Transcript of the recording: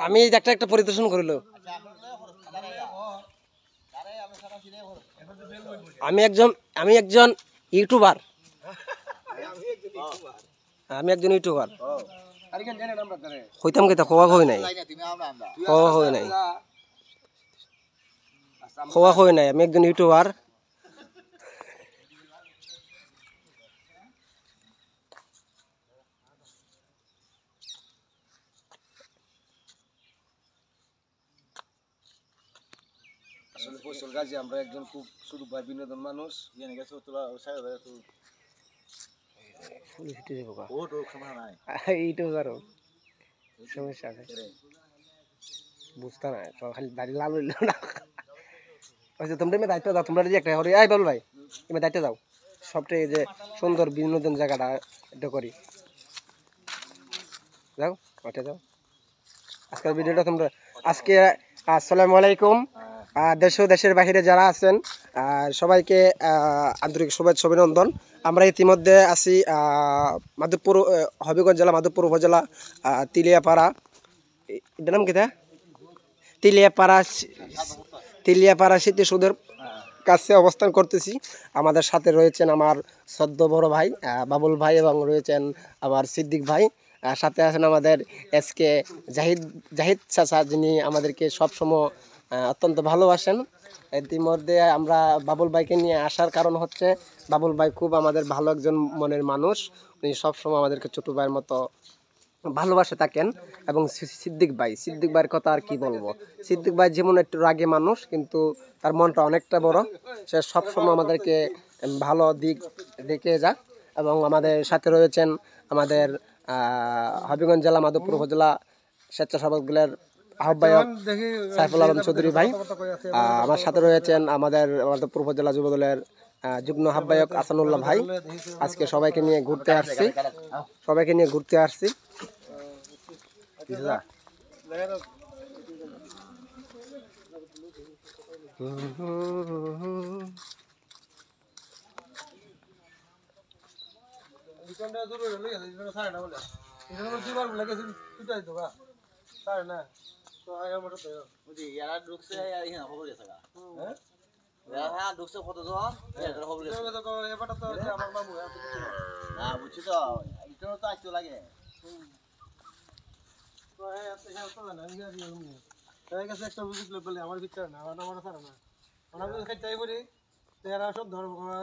আমি একটা একটা পরিদর্শন করিল। আমি একজন ইউটিউবার। হইতাম কেতা খোয়া হই নাই। আমি একজন ইউটিউবার। আসলে ফসল গাজী আমরা একজন খুব শুধু ভাই বিনোদন মানুষ জেনে গেছে তোলা সমস্যা বুঝতে না খালি দাঁড়িয়ে লাল হইল না। আচ্ছা তোমরা দায়িত্ব দাও, তোমরা একটা আই বল ভাই তুমি দায়িত্ব দাও সবটাই যে সুন্দর বিনোদন জায়গাটা এটা করি যাও ওটা যাও। আজকের ভিডিওটা তোমরা আজকে আসসালামু আলাইকুম দেশ ও দেশের বাহিরে যারা আছেন সবাইকে আন্তরিক শুভেচ্ছা অভিনন্দন। আমরা ইতিমধ্যে আছি মাধবপুর হবিগঞ্জ জেলা মাধবপুর উপজেলা তিলিয়াপাড়া, এটার নাম কিতা তিলিয়াপাড়া স্মৃতিসৌধের কাছে অবস্থান করতেছি। আমাদের সাথে রয়েছেন আমার সদ্য বড় ভাই বাবুল ভাই এবং রয়েছেন আমার সিদ্দিক ভাই, সাথে আছেন আমাদের এসকে জাহিদ চাচা, যিনি আমাদেরকে সবসময় অত্যন্ত ভালোবাসেন। ইতিমধ্যে আমরা বাবুল ভাইকে নিয়ে আসার কারণ হচ্ছে বাবুল ভাই খুব আমাদের ভালো একজন মনের মানুষ, উনি সবসময় আমাদেরকে ছোটো ভাইয়ের মতো ভালোবাসে থাকেন। এবং সিদ্দিক ভাইয়ের কথা আর কি বলবো, সিদ্দিক ভাই যেমন একটু রাগী মানুষ কিন্তু তার মনটা অনেকটা বড়, সে সবসময় আমাদেরকে ভালো দিক দেখে যাক। এবং আমাদের সাথে রয়েছেন আমাদের হবিগঞ্জ জেলা মাধবপুর উপজেলা স্বেচ্ছাসেবক দলের আহ্বায়ক সাইফুল আলম চৌধুরী ভাই, আমার সাথে রয়েছেন আমাদের মাধবপুর উপজেলা যুব দলের যুগ্ম আহ্বায়ক আসানুল্লাহ ভাই। আজকে সবাইকে নিয়ে ঘুরতে আসছি।